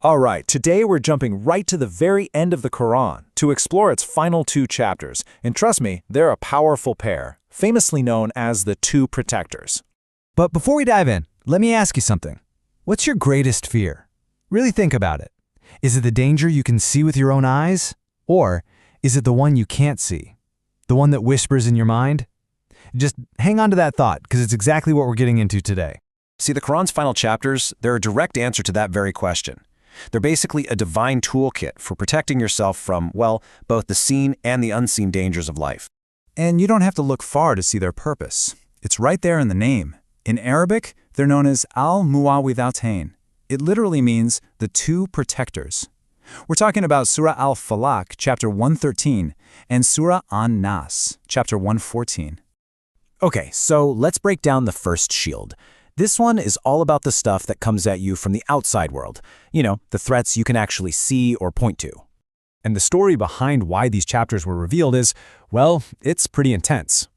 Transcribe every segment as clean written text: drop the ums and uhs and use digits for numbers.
All right, today we're jumping right to the very end of the Quran to explore its final two chapters, and trust me, they're a powerful pair, famously known as the two protectors. But before we dive in, let me ask you something. What's your greatest fear? Really think about it. Is it the danger you can see with your own eyes? Or is it the one you can't see? The one that whispers in your mind? Just hang on to that thought, because it's exactly what we're getting into today. See, the Quran's final chapters, they're a direct answer to that very question. They're basically a divine toolkit for protecting yourself from, well, both the seen and the unseen dangers of life. And you don't have to look far to see their purpose. It's right there in the name. In Arabic, they're known as Al-Muʿawwidhatayn. It literally means the two protectors. We're talking about Surah Al-Falaq, chapter 113, and Surah An-Nas, chapter 114. Okay, so let's break down the first shield. This one is all about the stuff that comes at you from the outside world. You know, the threats you can actually see or point to. And the story behind why these chapters were revealed is, well, it's pretty intense.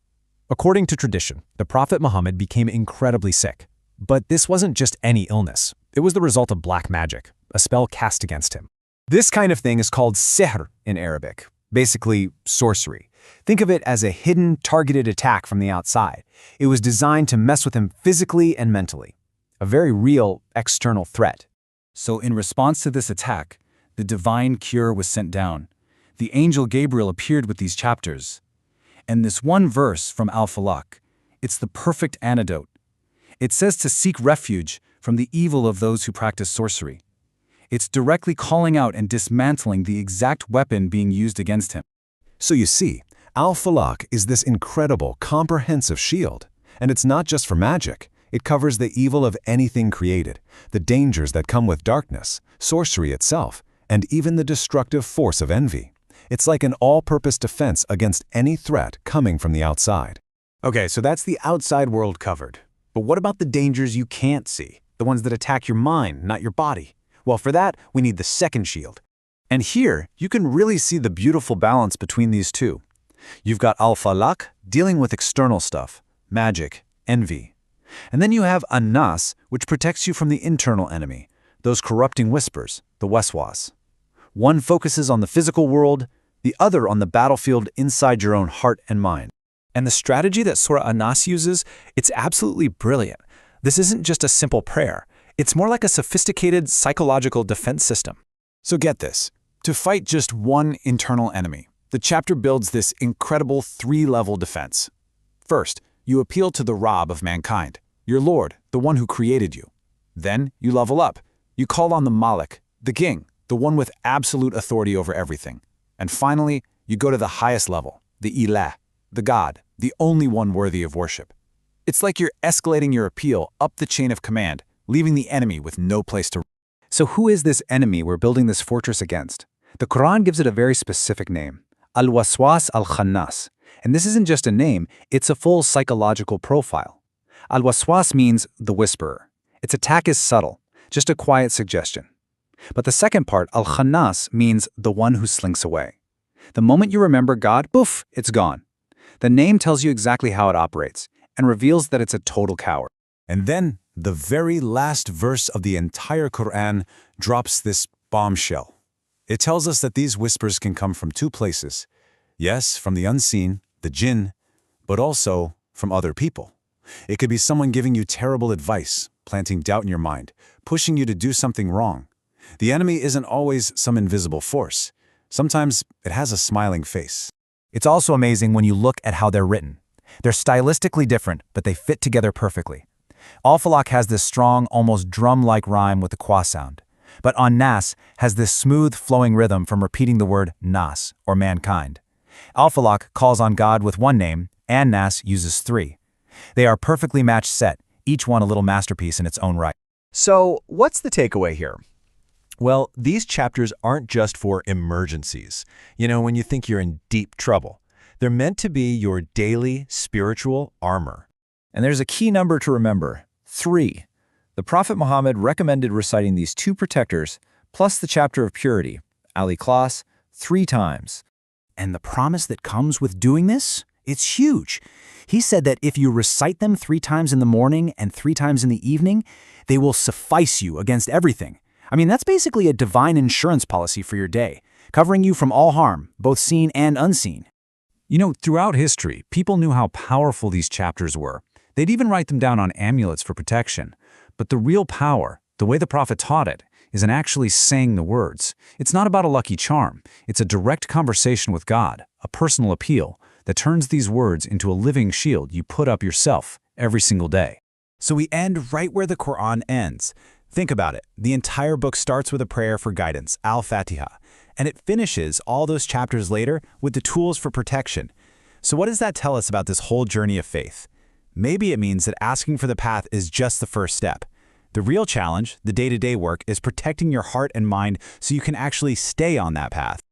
According to tradition, the Prophet Muhammad became incredibly sick. But this wasn't just any illness. It was the result of black magic, a spell cast against him. This kind of thing is called sihr in Arabic, basically sorcery. Think of it as a hidden, targeted attack from the outside. It was designed to mess with him physically and mentally. A very real, external threat. So in response to this attack, the divine cure was sent down. The angel Gabriel appeared with these chapters. And this one verse from Al-Falaq, it's the perfect antidote. It says to seek refuge from the evil of those who practice sorcery. It's directly calling out and dismantling the exact weapon being used against him. So you see, Al-Falaq is this incredible, comprehensive shield. And it's not just for magic. It covers the evil of anything created, the dangers that come with darkness, sorcery itself, and even the destructive force of envy. It's like an all-purpose defense against any threat coming from the outside. Okay, so that's the outside world covered. But what about the dangers you can't see? The ones that attack your mind, not your body? Well, for that, we need the second shield. And here, you can really see the beautiful balance between these two. You've got Al-Falaq dealing with external stuff, magic, envy. And then you have An-Nas, which protects you from the internal enemy, those corrupting whispers, the waswas. One focuses on the physical world, the other on the battlefield inside your own heart and mind. And the strategy that Surah An-Nas uses, it's absolutely brilliant. This isn't just a simple prayer. It's more like a sophisticated psychological defense system. So get this. To fight just one internal enemy, the chapter builds this incredible three-level defense. First, you appeal to the Rabb of mankind, your Lord, the one who created you. Then, you level up. You call on the Malik, the king, the one with absolute authority over everything. And finally, you go to the highest level, the Ilah, the God, the only one worthy of worship. It's like you're escalating your appeal up the chain of command, leaving the enemy with no place to run. So who is this enemy we're building this fortress against? The Quran gives it a very specific name, Al-Waswas Al-Khannas. And this isn't just a name, it's a full psychological profile. Al-Waswas means the whisperer. Its attack is subtle, just a quiet suggestion. But the second part, Al-Khannas, means the one who slinks away. The moment you remember God, poof, it's gone. The name tells you exactly how it operates and reveals that it's a total coward. And then, the very last verse of the entire Quran drops this bombshell. It tells us that these whispers can come from two places. Yes, from the unseen, the jinn, but also from other people. It could be someone giving you terrible advice, planting doubt in your mind, pushing you to do something wrong. The enemy isn't always some invisible force. Sometimes it has a smiling face. It's also amazing when you look at how they're written. They're stylistically different, but they fit together perfectly. Al-Falaq has this strong, almost drum-like rhyme with the qua sound. But An-Nas has this smooth, flowing rhythm from repeating the word Nas, or mankind. Al-Falaq calls on God with one name, and Nas uses three. They are perfectly matched set, each one a little masterpiece in its own right. So, what's the takeaway here? Well, these chapters aren't just for emergencies. You know, when you think you're in deep trouble. They're meant to be your daily spiritual armor. And there's a key number to remember, 3. The Prophet Muhammad recommended reciting these two protectors, plus the chapter of purity, Al-Ikhlas, 3 times. And the promise that comes with doing this? It's huge. He said that if you recite them 3 times in the morning and 3 times in the evening, they will suffice you against everything. I mean, that's basically a divine insurance policy for your day, covering you from all harm, both seen and unseen. You know, throughout history, people knew how powerful these chapters were. They'd even write them down on amulets for protection. But the real power, the way the Prophet taught it, is in actually saying the words. It's not about a lucky charm. It's a direct conversation with God, a personal appeal that turns these words into a living shield you put up yourself every single day. So we end right where the Quran ends. Think about it. The entire book starts with a prayer for guidance, Al-Fatiha, and it finishes all those chapters later with the tools for protection. So what does that tell us about this whole journey of faith? Maybe it means that asking for the path is just the first step. The real challenge, the day-to-day work, is protecting your heart and mind so you can actually stay on that path.